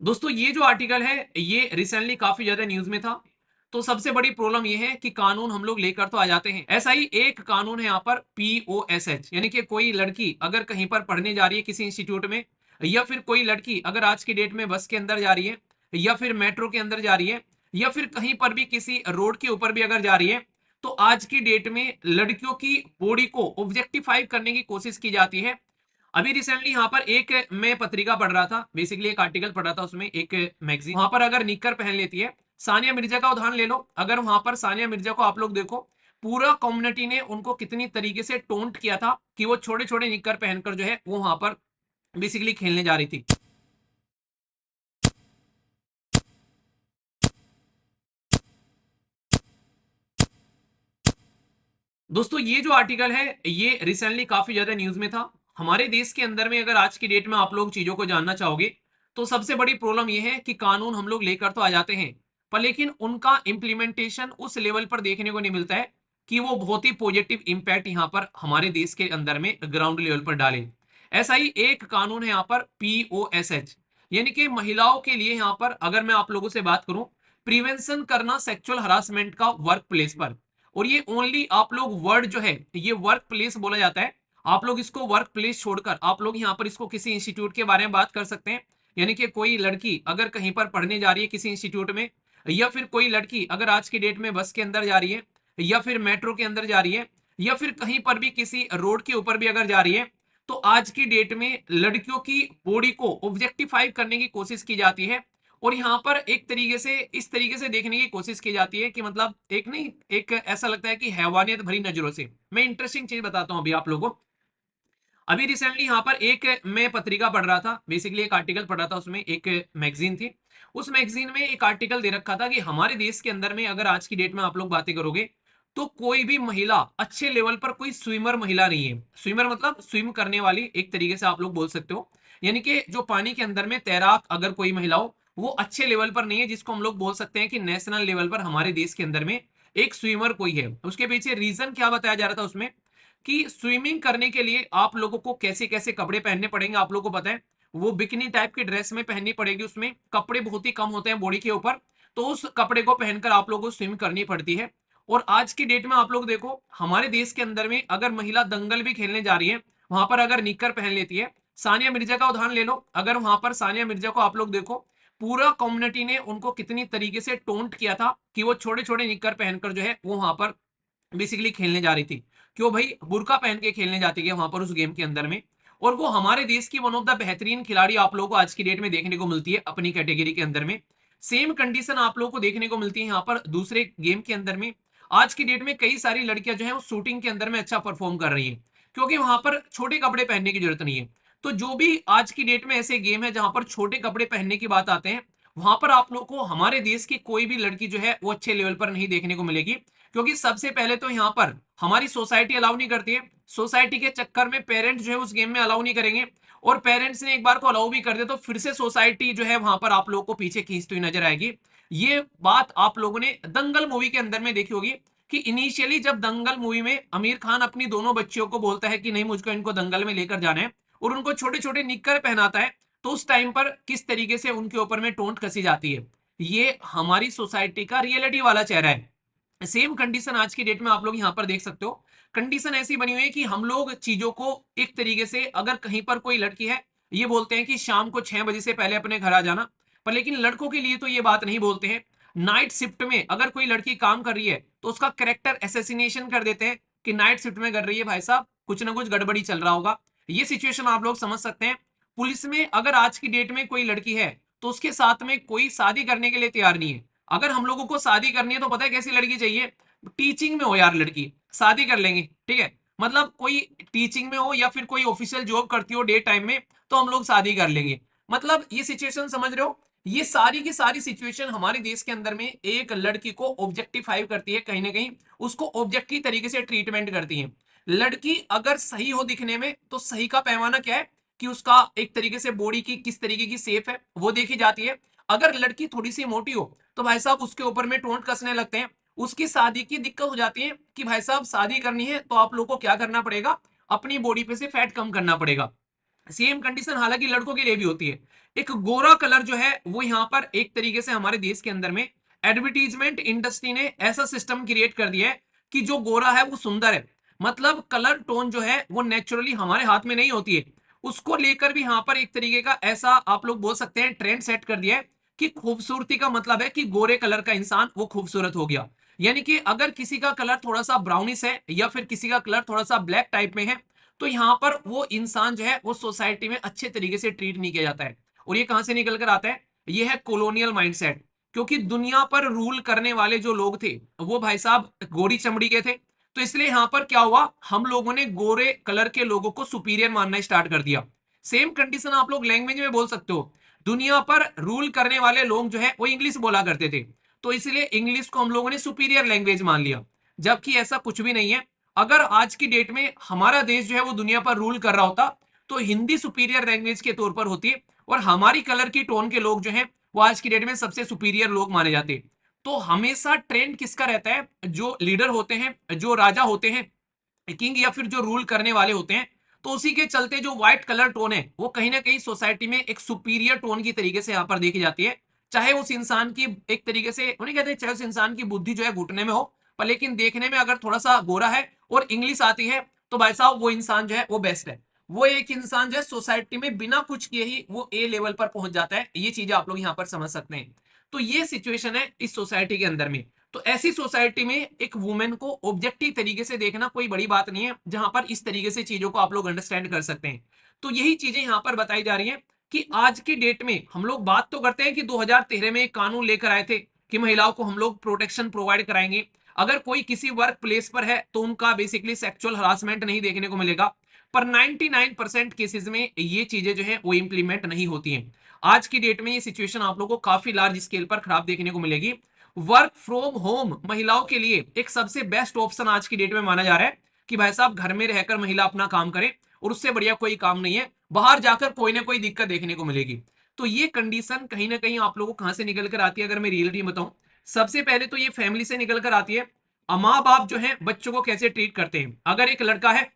दोस्तों ये जो आर्टिकल है ये रिसेंटली काफी ज्यादा न्यूज में था। तो सबसे बड़ी प्रॉब्लम ये है कि कानून हम लोग लेकर तो आ जाते हैं, ऐसा ही एक कानून है यहाँ पर POSH, यानी कि कोई लड़की अगर कहीं पर पढ़ने जा रही है किसी इंस्टीट्यूट में, या फिर कोई लड़की अगर आज की डेट में बस के अंदर जा रही है, या फिर मेट्रो के अंदर जा रही है, या फिर कहीं पर भी किसी रोड के ऊपर भी अगर जा रही है, तो आज की डेट में लड़कियों की बॉडी को ऑब्जेक्टिफाई करने की कोशिश की जाती है। अभी रिसेंटली यहाँ पर एक मैं पत्रिका पढ़ रहा था, बेसिकली एक आर्टिकल पढ़ रहा था, उसमें एक मैगजीन, वहां पर अगर निक्कर पहन लेती है, सानिया मिर्जा का उदाहरण ले लो, अगर वहां पर सानिया मिर्जा को आप लोग देखो, पूरा कम्युनिटी ने उनको कितनी तरीके से टोंट किया था कि वो छोटे छोटे निक्कर पहनकर जो है वो वहां पर बेसिकली खेलने जा रही थी। दोस्तों ये जो आर्टिकल है ये रिसेंटली काफी ज्यादा न्यूज में था। हमारे देश के अंदर में अगर आज की डेट में आप लोग चीजों को जानना चाहोगे, तो सबसे बड़ी प्रॉब्लम यह है कि कानून हम लोग लेकर तो आ जाते हैं, पर लेकिन उनका इम्प्लीमेंटेशन उस लेवल पर देखने को नहीं मिलता है कि वो बहुत ही पॉजिटिव इंपैक्ट यहाँ पर हमारे देश के अंदर में ग्राउंड लेवल पर डाले। ऐसा ही एक कानून है यहाँ पर POSH, यानी कि महिलाओं के लिए यहाँ पर अगर मैं आप लोगों से बात करूं, प्रिवेंशन करना सेक्सुअल हरासमेंट का वर्क प्लेस पर। और ये ओनली आप लोग वर्ड जो है ये वर्क प्लेस बोला जाता है। आप लोग इसको वर्क प्लेस छोड़कर आप लोग यहाँ पर इसको किसी इंस्टीट्यूट के बारे में बात कर सकते हैं, यानी कि कोई लड़की अगर कहीं पर पढ़ने जा रही है किसी इंस्टीट्यूट में, या फिर कोई लड़की अगर आज की डेट में बस के अंदर जा रही है, या फिर मेट्रो के अंदर जा रही है, या फिर कहीं पर भी किसी रोड के ऊपर भी अगर जा रही है, तो आज की डेट में लड़कियों की बॉडी को ऑब्जेक्टिफाई करने की कोशिश की जाती है। और यहाँ पर एक तरीके से इस तरीके से देखने की कोशिश की जाती है कि मतलब एक नहीं, एक ऐसा लगता है कि हैवानियत भरी नजरों से। मैं इंटरेस्टिंग चीज बताता हूँ अभी आप लोगों को। अभी रिसेंटली यहाँ पर एक मैं पत्रिका पढ़ रहा था, बेसिकली एक आर्टिकल पढ़ रहा था, उसमें एक मैगजीन थी। उस मैगजीन में एक आर्टिकल दे रखा था कि हमारे देश के अंदर में अगर आज की डेट में आप लोग बातें करोगे, तो कोई भी महिला अच्छे लेवल पर कोई स्विमर महिला नहीं है। स्विमर मतलब स्विम करने वाली, एक तरीके से आप लोग बोल सकते हो, यानी कि जो पानी के अंदर में तैराक अगर कोई महिला हो, वो अच्छे लेवल पर नहीं है, जिसको हम लोग बोल सकते हैं कि नेशनल लेवल पर हमारे देश के अंदर में एक स्विमर कोई है। उसके पीछे रीजन क्या बताया जा रहा था उसमें, कि स्विमिंग करने के लिए आप लोगों को कैसे कैसे कपड़े पहनने पड़ेंगे, आप लोगों को पता है, वो बिकिनी टाइप की ड्रेस में पहननी पड़ेगी, उसमें कपड़े बहुत ही कम होते हैं बॉडी के ऊपर, तो उस कपड़े को पहनकर आप लोगों को स्विम करनी पड़ती है। और आज की डेट में आप लोग देखो, हमारे देश के अंदर में अगर महिला दंगल भी खेलने जा रही है, वहां पर अगर निक्कर पहन लेती है, सानिया मिर्जा का उदाहरण ले लो, अगर वहां पर सानिया मिर्जा को आप लोग देखो, पूरा कम्युनिटी ने उनको कितनी तरीके से टोंट किया था कि वो छोटे छोटे निक्कर पहनकर जो है वो वहां पर बेसिकली खेलने जा रही थी। क्यों भाई, बुर्का पहन के खेलने जाती है वहां पर उस गेम के अंदर में। और वो हमारे देश की वन ऑफ द बेहतरीन खिलाड़ी आप लोगों को आज की डेट में देखने को मिलती है अपनी कैटेगरी के अंदर में। सेम कंडीशन आप लोगों को देखने को मिलती है यहाँ पर दूसरे गेम के अंदर में। आज की डेट में कई सारी लड़कियां जो है वो शूटिंग के अंदर में अच्छा परफॉर्म कर रही है, क्योंकि वहां पर छोटे कपड़े पहनने की जरूरत नहीं है। तो जो भी आज की डेट में ऐसे गेम है जहां पर छोटे कपड़े पहनने की बात आते हैं, वहां पर आप लोग को हमारे देश की कोई भी लड़की जो है वो अच्छे लेवल पर नहीं देखने को मिलेगी। क्योंकि सबसे पहले तो यहाँ पर हमारी सोसाइटी अलाउ नहीं करती है, सोसाइटी के चक्कर में पेरेंट्स जो है उस गेम में अलाउ नहीं करेंगे, और पेरेंट्स ने एक बार को अलाउ भी कर दे तो फिर से सोसाइटी जो है वहां पर आप लोगों को पीछे खींचती हुई नजर आएगी। ये बात आप लोगों ने दंगल मूवी के अंदर में देखी होगी, कि इनिशियली जब दंगल मूवी में आमिर खान अपनी दोनों बच्चियों को बोलता है कि नहीं मुझको इनको दंगल में लेकर जाना है, और उनको छोटे छोटे निक्कर पहनाता है, तो उस टाइम पर किस तरीके से उनके ऊपर में टोंट कसी जाती है। ये हमारी सोसाइटी का रियलिटी वाला चेहरा है। सेम कंडीशन आज की डेट में आप लोग यहां पर देख सकते हो। कंडीशन ऐसी बनी हुई है कि हम लोग चीजों को एक तरीके से, अगर कहीं पर कोई लड़की है, ये बोलते हैं कि शाम को 6 बजे से पहले अपने घर आ जाना, पर लेकिन लड़कों के लिए तो ये बात नहीं बोलते हैं। नाइट शिफ्ट में अगर कोई लड़की काम कर रही है तो उसका करेक्टर एसेसिनेशन कर देते हैं कि नाइट शिफ्ट में कर रही है भाई साहब, कुछ ना कुछ गड़बड़ी चल रहा होगा। ये सिचुएशन आप लोग समझ सकते हैं। पुलिस में अगर आज की डेट में कोई लड़की है, तो उसके साथ में कोई शादी करने के लिए तैयार नहीं है। अगर हम लोगों को शादी करनी है तो पता है कैसी लड़की चाहिए, टीचिंग में हो यार लड़की, शादी कर लेंगे, ठीक है, मतलब कोई टीचिंग में हो या फिर कोई ऑफिशियल जॉब करती हो डे टाइम में, तो हम लोग शादी कर लेंगे। मतलब ये सिचुएशन समझ रहे हो, ये सारी की सारी सिचुएशन हमारे देश के अंदर में एक लड़की को ऑब्जेक्टिफाई करती है, कहीं ना कहीं उसको ऑब्जेक्ट की तरीके से ट्रीटमेंट करती है। लड़की अगर सही हो दिखने में, तो सही का पैमाना क्या है, कि उसका एक तरीके से बॉडी की किस तरीके की शेप है वो देखी जाती है। अगर लड़की थोड़ी सी मोटी हो, तो भाई साहब उसके ऊपर में टोंट कसने लगते हैं। उसकी शादी की दिक्कत हो जाती है कि भाई साहब शादी करनी है तो आप लोग को क्या करना पड़ेगा, अपनी बॉडी पे से फैट कम करना पड़ेगा। सेम कंडीशन हालांकि लड़कों के लिए भी होती है। एक गोरा कलर जो है वो यहाँ पर एक तरीके से हमारे देश के अंदर में एडवर्टीजमेंट इंडस्ट्री ने ऐसा सिस्टम क्रिएट कर दिया है कि जो गोरा है वो सुंदर है। मतलब कलर टोन जो है वो नेचुरली हमारे हाथ में नहीं होती है, उसको लेकर भी यहाँ पर एक तरीके का ऐसा आप लोग बोल सकते हैं ट्रेंड सेट कर दिया है कि खूबसूरती का मतलब है कि गोरे कलर का इंसान वो खूबसूरत हो गया। यानी कि अगर किसी का कलर थोड़ा सा ब्राउनिश है या फिर किसी का कलर थोड़ा सा ब्लैक टाइप में है, तो यहाँ पर वो इंसान जो है वो सोसाइटी में अच्छे तरीके से ट्रीट नहीं किया जाता है। और ये कहां से निकल कर आता है? ये है कॉलोनियल माइंडसेट। क्योंकि दुनिया पर रूल करने वाले जो लोग थे वो भाई साहब गोरी चमड़ी के थे, तो इसलिए यहां पर क्या हुआ, हम लोगों ने गोरे कलर के लोगों को सुपीरियर मानना स्टार्ट कर दिया। सेम कंडीशन आप लोग लैंग्वेज में बोल सकते हो। दुनिया पर रूल करने वाले लोग जो है वो इंग्लिश बोला करते थे, तो इसलिए इंग्लिश को हम लोगों ने सुपीरियर लैंग्वेज मान लिया, जबकि ऐसा कुछ भी नहीं है। अगर आज की डेट में हमारा देश जो है वो दुनिया पर रूल कर रहा होता तो हिंदी सुपीरियर लैंग्वेज के तौर पर होती है, और हमारी कलर की टोन के लोग जो हैं वो आज की डेट में सबसे सुपीरियर लोग माने जाते हैं। तो हमेशा ट्रेंड किसका रहता है? जो लीडर होते हैं, जो राजा होते हैं, किंग या फिर जो रूल करने वाले होते हैं, तो उसी के चलते जो व्हाइट कलर टोन है वो कहीं ना कहीं सोसाइटी में एक सुपीरियर टोन की तरीके से यहाँ पर देखी जाती है। चाहे उस इंसान की एक तरीके से उन्हें कहते हैं, चाहे उस इंसान की बुद्धि जो है घुटने में हो, पर लेकिन देखने में अगर थोड़ा सा गोरा है और इंग्लिश आती है तो भाई साहब वो इंसान जो है वो बेस्ट है। वो एक इंसान जो है सोसाइटी में बिना कुछ किए ही वो ए लेवल पर पहुंच जाता है। ये चीजें आप लोग यहाँ पर समझ सकते हैं। तो ये सिचुएशन है इस सोसाइटी के अंदर में। तो ऐसी सोसाइटी में एक वुमेन को ऑब्जेक्टिव तरीके से देखना कोई बड़ी बात नहीं है, जहां पर इस तरीके से चीजों को आप लोग अंडरस्टैंड कर सकते हैं। तो यही चीजें यहां पर बताई जा रही हैं कि आज की डेट में हम लोग बात तो करते हैं कि 2013 में एक कानून लेकर आए थे कि महिलाओं को हम लोग प्रोटेक्शन प्रोवाइड कराएंगे। अगर कोई किसी वर्क प्लेस पर है तो उनका बेसिकली सेक्सुअल हरासमेंट नहीं देखने को मिलेगा। पर 99% केसेस में ये चीजें जो है वो इंप्लीमेंट नहीं होती हैं। आज की डेट में ये सिचुएशन आप लोगों को काफी लार्ज स्केल पर खराब देखने को मिलेगी। वर्क फ्रॉम होम महिलाओं के लिए एक सबसे बेस्ट ऑप्शन आज की डेट में माना जा रहा है कि भाई साहब घर में रहकर महिला अपना काम करे, और उससे बढ़िया कोई काम नहीं है। बाहर जाकर कोई ना कोई दिक्कत देखने को मिलेगी। तो ये कंडीशन कहीं ना कहीं आप लोगों को कहां से निकल कर आती है अगर मैं रियलिटी बताऊं, सबसे पहले तो ये फैमिली से निकल कर आती है। माँ बाप जो है बच्चों को कैसे ट्रीट करते हैं। अगर एक लड़का है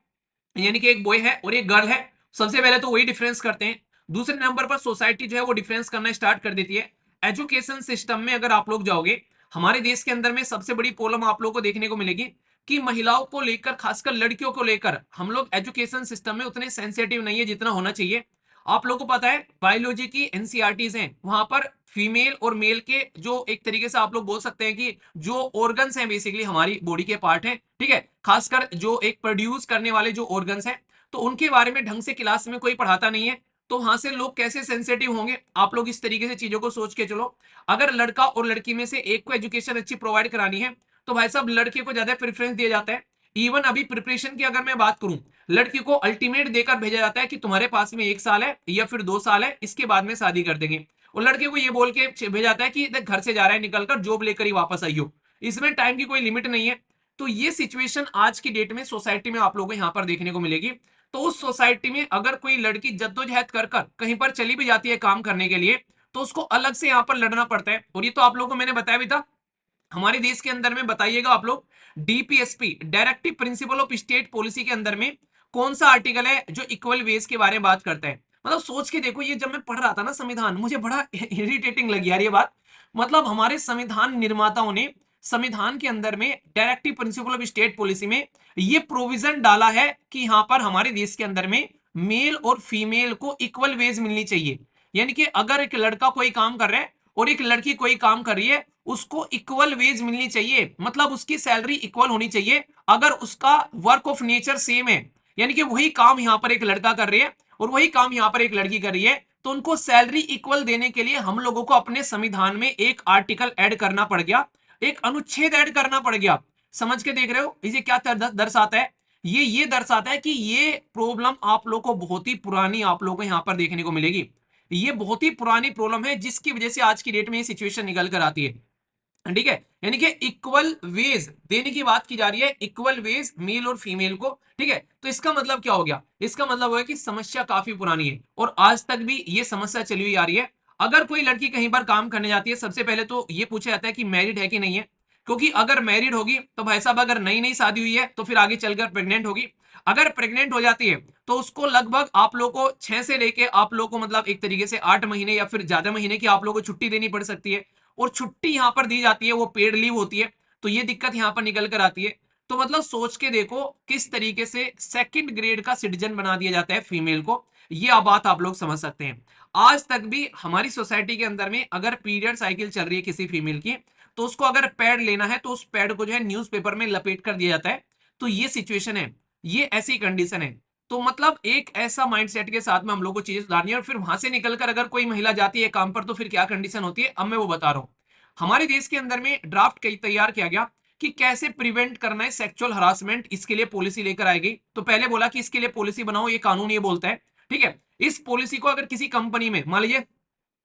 यानी कि एक बॉय है और एक गर्ल है, सबसे पहले तो वही डिफरेंस करते हैं। दूसरे नंबर पर सोसाइटी जो है वो डिफरेंस करना स्टार्ट कर देती है। एजुकेशन सिस्टम में अगर आप लोग जाओगे, हमारे देश के अंदर में सबसे बड़ी प्रॉब्लम आप लोगों को देखने को मिलेगी कि महिलाओं को लेकर, खासकर लड़कियों को लेकर, हम लोग एजुकेशन सिस्टम में उतने सेंसिटिव नहीं है जितना होना चाहिए। आप लोगों को पता है बायोलॉजी की एनसीईआरटीज हैं, वहां पर फीमेल और मेल के जो एक तरीके से आप लोग बोल सकते हैं कि जो ऑर्गन्स हैं बेसिकली हमारी बॉडी के पार्ट हैं, ठीक है, खासकर जो एक प्रोड्यूस करने वाले जो ऑर्गन्स हैं, तो उनके बारे में ढंग से क्लास में कोई पढ़ाता नहीं है। तो वहां से लोग कैसे सेंसिटिव होंगे? आप लोग इस तरीके से चीजों को सोच के चलो। अगर लड़का और लड़की में से एक को एजुकेशन अच्छी प्रोवाइड करानी है तो भाई साहब लड़के को ज्यादा प्रेफरेंस दिया जाता है। इवन अभी प्रिपरेशन की अगर मैं बात करूं, लड़की को अल्टीमेट देकर भेजा जाता है कि तुम्हारे पास में 1 साल है या फिर 2 साल है, इसके बाद में शादी कर देंगे। और लड़के को ये बोल के भेजा जाता है कि देख घर से जा रहा है निकलकर जॉब लेकर ही वापस आइयो। इसमें टाइम की कोई लिमिट नहीं है। तो ये सिचुएशन आज की डेट में सोसाइटी में आप लोगों को यहाँ पर देखने को मिलेगी। तो उस सोसाइटी में अगर कोई लड़की जद्दोजहद कर कर कहीं पर चली भी जाती है काम करने के लिए, तो उसको अलग से यहाँ पर लड़ना पड़ता है। और ये तो आप लोगों को मैंने बताया भी था। हमारे देश के अंदर में बताइएगा आप लोग, DPSP directive principle of state policy के अंदर में कौन सा आर्टिकल है जो इक्वल वेज के बारे में बात करता है? मतलब सोच के देखो, ये जब मैं पढ़ रहा था ना संविधान, मुझे बड़ा इरिटेटिंग लगी यार ये बात। मतलब हमारे संविधान निर्माताओं ने संविधान के अंदर में directive principle of state policy में ये प्रोविजन डाला है कि यहां पर हमारे देश के अंदर में मेल और फीमेल को इक्वल वेज मिलनी चाहिए। यानी कि अगर एक लड़का कोई काम कर रहा है और एक लड़की कोई काम कर रही है, उसको इक्वल वेज मिलनी चाहिए, मतलब उसकी सैलरी इक्वल होनी चाहिए। अगर उसका वर्क ऑफ नेचर सेम है, यानी कि वही काम यहां पर एक लड़का कर रही है और वही काम यहां पर एक लड़की कर रही है, तो उनको सैलरी इक्वल देने के लिए हम लोगों को अपने संविधान में एक आर्टिकल ऐड करना पड़ गया, एक अनुच्छेद ऐड करना पड़ गया। समझ के देख रहे हो इसे क्या दर्शाता है? ये दर्शाता है कि ये प्रॉब्लम आप लोग को बहुत ही पुरानी आप लोगों को यहां पर देखने को मिलेगी। ये बहुत ही पुरानी प्रॉब्लम है जिसकी वजह से आज की डेट में ये सिचुएशन निकल कर आती है। ठीक है, यानी कि इक्वल वेज देने की बात की जा रही है, इक्वल वेज मेल और फीमेल को। ठीक है, तो इसका मतलब क्या हो गया? इसका मतलब है कि समस्या काफी पुरानी है और आज तक भी ये समस्या चली हुई आ रही है। अगर कोई लड़की कहीं पर काम करने जाती है, सबसे पहले तो ये पूछा जाता है कि मैरिड है कि नहीं है। क्योंकि अगर मैरिड होगी तो भाई साहब अगर नई नई शादी हुई है तो फिर आगे चलकर प्रेग्नेंट होगी। अगर प्रेग्नेंट हो जाती है तो उसको लगभग आप लोग को 6 से लेके आप लोग को मतलब एक तरीके से 8 महीने या फिर ज्यादा महीने की आप लोग को छुट्टी देनी पड़ सकती है। और छुट्टी यहाँ पर दी जाती है वो पेड लीव होती है। तो ये दिक्कत यहाँ पर निकल कर आती है। तो मतलब सोच के देखो किस तरीके से सेकंड ग्रेड का सिटीजन बना दिया जाता है फीमेल को। ये आप बात आप लोग समझ सकते हैं। आज तक भी हमारी सोसाइटी के अंदर में अगर पीरियड साइकिल चल रही है किसी फीमेल की, तो उसको अगर पैड लेना है तो उस पैड को जो है न्यूज़पेपर में लपेट कर दिया जाता है। तो ये सिचुएशन है, ये ऐसी कंडीशन है। तो मतलब एक ऐसा माइंडसेट के साथ में हम लोग को चीजें सुधारनी है। और फिर वहां से निकलकर अगर कोई महिला जाती है काम पर तो फिर क्या कंडीशन होती है, अब मैं वो बता रहा हूं। हमारे देश के अंदर में ड्राफ्ट कई तैयार किया गया कि कैसे प्रिवेंट करना है सेक्सुअल हरासमेंट, इसके लिए पॉलिसी लेकर आई गई। तो पहले बोला कि इसके लिए पॉलिसी बनाओ, ये कानून ये बोलता है। ठीक है, इस पॉलिसी को अगर किसी कंपनी में मान लीजिए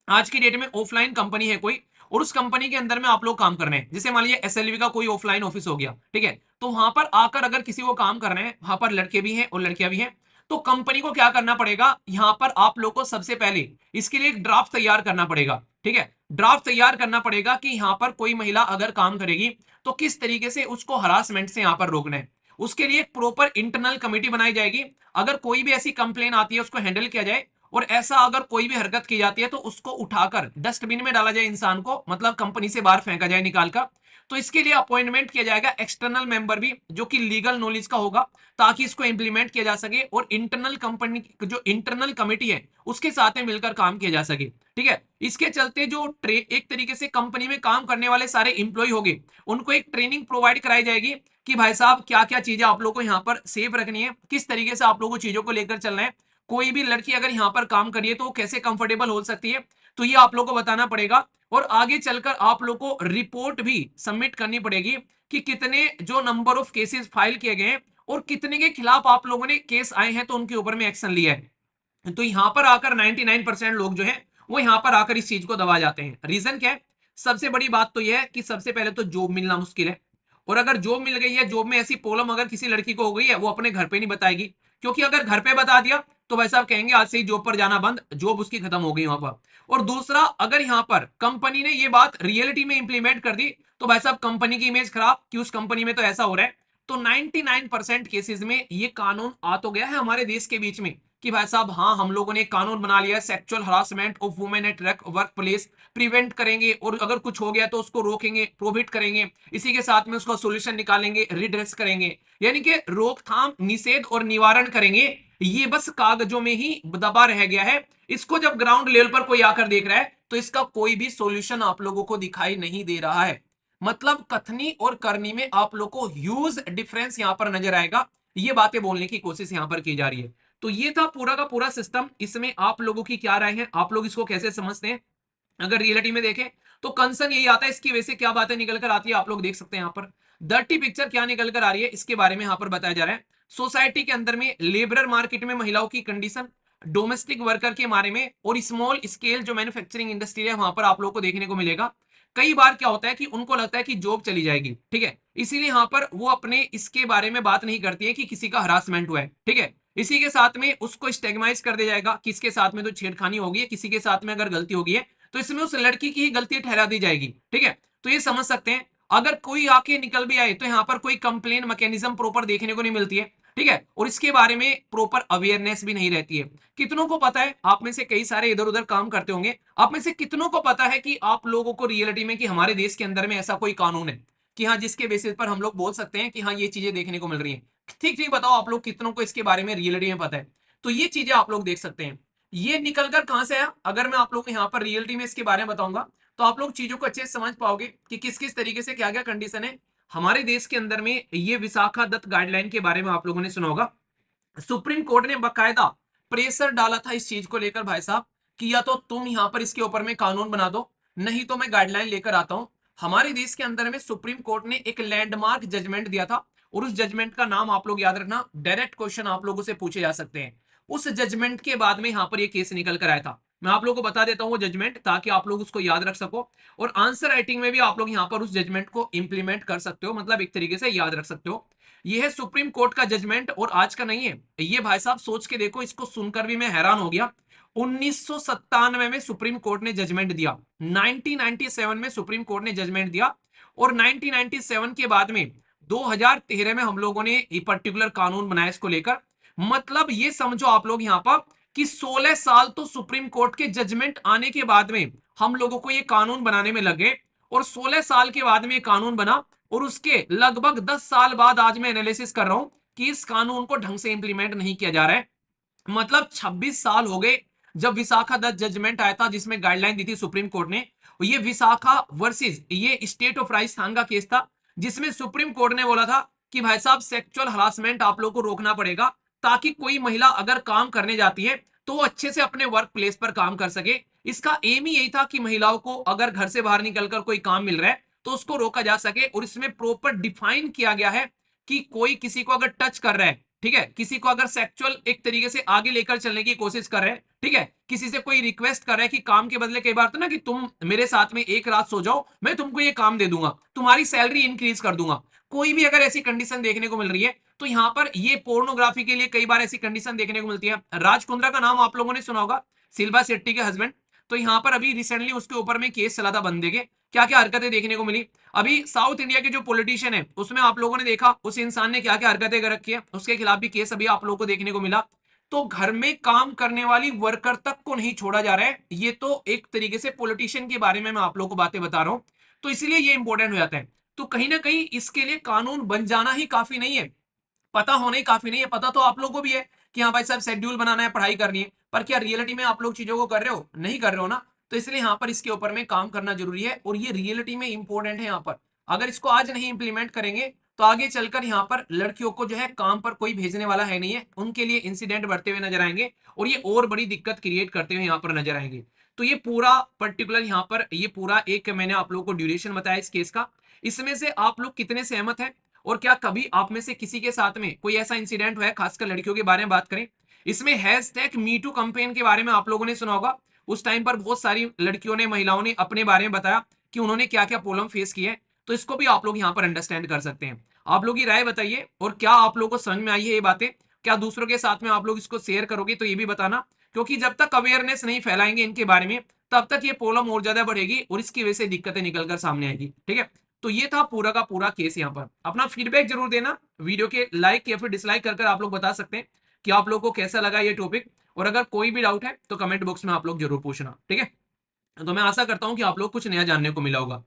आज की डेट में ऑफलाइन कंपनी है कोई, और उस कंपनी के अंदर में आप लोग काम कर रहे हैं, जैसे मान लीजिए एसएलवी का कोई ऑफलाइन ऑफिस हो गया, ठीक है, तो वहां पर आकर अगर किसी को काम कर रहे हैं, वहां पर लड़के भी हैं और लड़कियां भी हैं, तो कंपनी को क्या करना पड़ेगा, यहां पर आप लोग को सबसे पहले इसके लिए एक ड्राफ्ट तैयार करना पड़ेगा। ठीक है, ड्राफ्ट तैयार करना पड़ेगा कि यहां पर कोई महिला अगर काम करेगी तो किस तरीके से उसको हरासमेंट से यहां पर रोकना है। उसके लिए एक प्रॉपर इंटरनल कमेटी बनाई जाएगी। अगर कोई भी ऐसी कंप्लेन आती है उसको हैंडल किया जाए, और ऐसा अगर कोई भी हरकत की जाती है तो उसको उठाकर डस्टबिन में डाला जाए, इंसान को मतलब कंपनी से बाहर फेंका जाए निकालकर। तो इसके लिए अपॉइंटमेंट किया जाएगा एक्सटर्नल मेंबर भी, जो कि लीगल नॉलेज का होगा, ताकि इसको इंप्लीमेंट किया जा सके और इंटरनल कंपनी जो इंटरनल कमेटी है उसके साथ में मिलकर काम किया जा सके। ठीक है, इसके चलते जो एक तरीके से कंपनी में काम करने वाले सारे इंप्लॉय होंगे, उनको एक ट्रेनिंग प्रोवाइड कराई जाएगी कि भाई साहब क्या क्या चीजें आप लोगों को यहाँ पर सेफ रखनी है, किस तरीके से आप लोगों को चीजों को लेकर चलना है। कोई भी लड़की अगर यहाँ पर काम करिए तो कैसे कंफर्टेबल हो सकती है, तो ये आप लोग को बताना पड़ेगा। और आगे चलकर आप लोग को रिपोर्ट भी सबमिट करनी पड़ेगी कि कितने जो नंबर ऑफ केसेस फाइल किए गए हैं और कितने के खिलाफ आप लोगों ने केस आए हैं तो उनके ऊपर में एक्शन लिया है। तो यहाँ पर आकर 99% लोग जो है वो यहाँ पर आकर इस चीज को दबा जाते हैं। रीजन क्या है, सबसे बड़ी बात तो यह है कि सबसे पहले तो जॉब मिलना मुश्किल है। और अगर जॉब मिल गई है, जॉब में ऐसी प्रॉब्लम अगर किसी लड़की को हो गई है, वो अपने घर पे नहीं बताएगी, क्योंकि अगर घर पे बता दिया तो भाई साहब कहेंगे आज से ही जॉब पर जाना बंद, जॉब उसकी खत्म हो गई वहां पर। और दूसरा, अगर यहाँ पर कंपनी ने ये बात रियलिटी में इंप्लीमेंट कर दी तो भाई साहब कंपनी की इमेज खराब कि उस कंपनी में तो ऐसा हो रहा है। तो 99% केसेस में ये कानून आ तो गया है हमारे देश के बीच में कि भाई साहब हाँ, हम लोगों ने एक कानून बना लिया है, sexual harassment of women at work place prevent करेंगे, और अगर कुछ हो गया तो उसको रोकेंगे, प्रोहिबिट करेंगे, इसी के साथ में उसका सोल्यूशन निकालेंगे, रिड्रेस करेंगे, यानी कि रोकथाम, निषेध और निवारण करेंगे। ये बस कागजों में ही दबा रह गया है। इसको जब ग्राउंड लेवल पर कोई आकर देख रहा है तो इसका कोई भी सॉल्यूशन आप लोगों को दिखाई नहीं दे रहा है। मतलब कथनी और करनी में आप लोग को ह्यूज डिफरेंस यहां पर नजर आएगा। ये बातें बोलने की कोशिश यहां पर की जा रही है। तो ये था पूरा का पूरा सिस्टम। इसमें आप लोगों की क्या राय है, आप लोग इसको कैसे समझते हैं। अगर रियलिटी में देखें तो कंसर्न यही आता है, इसकी वजह से क्या बातें निकल कर आती है आप लोग देख सकते हैं। यहाँ पर डर्टी पिक्चर क्या निकल कर आ रही है इसके बारे में यहाँ पर बताया जा रहा है। सोसाइटी के अंदर में लेबरर मार्केट में महिलाओं की कंडीशन, डोमेस्टिक वर्कर के बारे में, और स्मॉल स्केल जो मैन्युफैक्चरिंग इंडस्ट्री है वहां पर आप लोग को देखने को मिलेगा। कई बार क्या होता है कि उनको लगता है कि जॉब चली जाएगी, ठीक है, इसीलिए यहाँ पर वो अपने इसके बारे में बात नहीं करती है कि किसी का हरासमेंट हुआ है। ठीक है, इसी के साथ में उसको स्टेगमाइज कर दिया जाएगा, किसके साथ में तो छेड़खानी होगी है, किसी के साथ में अगर गलती होगी है तो इसमें उस लड़की की ही गलती ठहरा दी जाएगी। ठीक है, तो ये समझ सकते हैं। अगर कोई आके निकल भी आए तो यहाँ पर कोई कंप्लेन मैकेनिज्म प्रॉपर देखने को नहीं मिलती है। ठीक है, और इसके बारे में प्रॉपर अवेयरनेस भी नहीं रहती है। कितनों को पता है, आप में से कई सारे इधर उधर काम करते होंगे, आप में से कितनों को पता है कि आप लोगों को रियलिटी में कि हमारे देश के अंदर में ऐसा कोई कानून है कि हाँ जिसके बेसिस पर हम लोग बोल सकते हैं कि हाँ ये चीजें देखने को मिल रही हैं। ठीक ठीक बताओ आप लोग कितनों को इसके बारे में रियलिटी में पता है। तो ये चीजें आप लोग देख सकते हैं। ये निकलकर कहां से आया, अगर मैं आप लोग को यहाँ पर रियलिटी में इसके बारे में बताऊंगा तो आप लोग चीजों को अच्छे से समझ पाओगे कि किस किस तरीके से क्या क्या कंडीशन है हमारे देश के अंदर में। ये विशाखा दत्त गाइडलाइन के बारे में आप लोगों ने सुना होगा। सुप्रीम कोर्ट ने बकायदा प्रेशर डाला था इस चीज को लेकर भाई साहब कि या तो तुम यहां पर इसके ऊपर में कानून बना दो, नहीं तो मैं गाइडलाइन लेकर आता हूं। हमारे देश के अंदर में सुप्रीम कोर्ट ने एक लैंडमार्क जजमेंट दिया था, और उस जजमेंट का नाम आप लोग याद रखना, डायरेक्ट क्वेश्चन आप लोगों से पूछे जा सकते हैं। उस जजमेंट के बाद में यहां पर ये केस निकल कर आया था। मैं आप लोगों को बता देता हूं वो जजमेंट, ताकि आप लोग उसको याद रख सको, और आंसर राइटिंग में भी आप लोग यहां पर उस जजमेंट को इंप्लीमेंट कर सकते हो, मतलब एक तरीके से याद रख सकते हो। ये है सुप्रीम कोर्ट का जजमेंट, और आज का नहीं है ये भाई साहब। सोच के देखो, इसको सुनकर भी मैं हैरान हो गया। 1997 में सुप्रीम कोर्ट ने जजमेंट दिया, 1997 में सुप्रीम कोर्ट ने जजमेंट दिया, और 1997 के बाद में 2013 में हम लोगों ने ये पर्टिकुलर कानून बनाया इसको लेकर। मतलब ये समझो आप लोग यहां पर कि 16 साल तो सुप्रीम कोर्ट के जजमेंट आने के बाद में हम लोगों को ये कानून बनाने में लगे, और 16 साल के बाद में ये कानून बना, और उसके लगभग 10 साल बाद आज मैं एनालिसिस कर रहा हूं कि इस कानून को ढंग से इंप्लीमेंट नहीं किया जा रहा है। मतलब 26 साल हो गए जब विशाखा दत्त जजमेंट आया था जिसमें गाइडलाइन दी थी सुप्रीम कोर्ट ने। ये विशाखा वर्सेस ये स्टेट ऑफ राजस्थान का केस था, जिसमें सुप्रीम कोर्ट ने बोला था कि भाई साहब सेक्सुअल हरासमेंट आप लोग को रोकना पड़ेगा, ताकि कोई महिला अगर काम करने जाती है तो वो अच्छे से अपने वर्क प्लेस पर काम कर सके। इसका एम ही यही था कि महिलाओं को अगर घर से बाहर निकलकर कोई काम मिल रहा है तो उसको रोका जा सके, और इसमें प्रॉपर डिफाइन किया गया है कि कोई किसी को अगर टच कर रहा है, ठीक है, किसी को अगर सेक्सुअल एक तरीके से आगे लेकर चलने की कोशिश कर रहे हैं, ठीक है, किसी से कोई रिक्वेस्ट कर रहा है कि काम के बदले, कई बार तो ना कि तुम मेरे साथ में एक रात सो जाओ, मैं तुमको ये काम दे दूंगा, तुम्हारी सैलरी इंक्रीज कर दूंगा, कोई भी अगर ऐसी कंडीशन देखने को मिल रही है तो यहाँ पर ये पोर्नोग्राफी के लिए कई बार ऐसी कंडीशन देखने को मिलती है। राज कुंद्रा का नाम आप लोगों ने सुना होगा, शिल्पा शेट्टी के हस्बैंड। तो यहाँ पर अभी रिसेंटली उसके ऊपर में केस चला था बंदे के, क्या क्या हरकतें देखने को मिली। अभी साउथ इंडिया के जो पॉलिटिशियन है उसमें आप लोगों ने देखा उस इंसान ने क्या क्या हरकतें कर रखी है, उसके खिलाफ भी केस अभी आप लोगों को देखने को मिला। तो घर में काम करने वाली वर्कर तक को नहीं छोड़ा जा रहा है। ये तो एक तरीके से पॉलिटिशियन के बारे में मैं आप लोगों को बातें बता रहा हूं, तो इसलिए ये इंपॉर्टेंट हो जाता है। तो कहीं ना कहीं इसके लिए कानून बन जाना ही काफी नहीं है, पता होना ही काफी नहीं है। पता तो आप लोगों को भी है कि हाँ भाई साहब शेड्यूल बनाना है, पढ़ाई करनी है, पर क्या रियलिटी में आप लोग चीजों को कर रहे हो? नहीं कर रहे हो ना। तो इसलिए यहाँ पर इसके ऊपर में काम करना जरूरी है, और ये रियलिटी में इंपॉर्टेंट है। यहाँ पर अगर इसको आज नहीं इंप्लीमेंट करेंगे तो आगे चलकर यहाँ पर लड़कियों को जो है काम पर कोई भेजने वाला है नहीं है, उनके लिए इंसिडेंट बढ़ते हुए नजर आएंगे, और ये और बड़ी दिक्कत क्रिएट करते हुए यहाँ पर नजर आएंगे। तो ये पूरा पर्टिकुलर यहाँ पर ये पूरा एक मैंने आप लोगों को ड्यूरेशन बताया इस केस का। इसमें से आप लोग कितने सहमत हैं, और क्या कभी आप में से किसी के साथ में कोई ऐसा इंसिडेंट हुआ है? खासकर लड़कियों के बारे में बात करें, इसमें हैशटैग मीटू कैंपेन के बारे में आप लोगों ने सुना होगा। उस टाइम पर बहुत सारी लड़कियों ने, महिलाओं ने अपने बारे में बताया कि उन्होंने क्या क्या प्रॉब्लम फेस की है। तो इसको भी आप लोग यहाँ पर अंडरस्टैंड कर सकते हैं। आप लोग की राय बताइए, और क्या आप लोगों को समझ में आई है ये बातें? क्या दूसरों के साथ में आप लोग इसको शेयर करोगे तो ये भी बताना, क्योंकि जब तक अवेयरनेस नहीं फैलाएंगे इनके बारे में तब तक ये प्रॉब्लम और ज्यादा बढ़ेगी, और इसकी वजह से दिक्कतें निकलकर सामने आएगी। ठीक है, तो ये था पूरा का पूरा केस। यहाँ पर अपना फीडबैक जरूर देना, वीडियो के लाइक या फिर डिसलाइक कर आप लोग बता सकते हैं कि आप लोग को कैसा लगा ये टॉपिक। और अगर कोई भी डाउट है तो कमेंट बॉक्स में आप लोग जरूर पूछना। ठीक है, तो मैं आशा करता हूं कि आप लोग कुछ नया जानने को मिला होगा।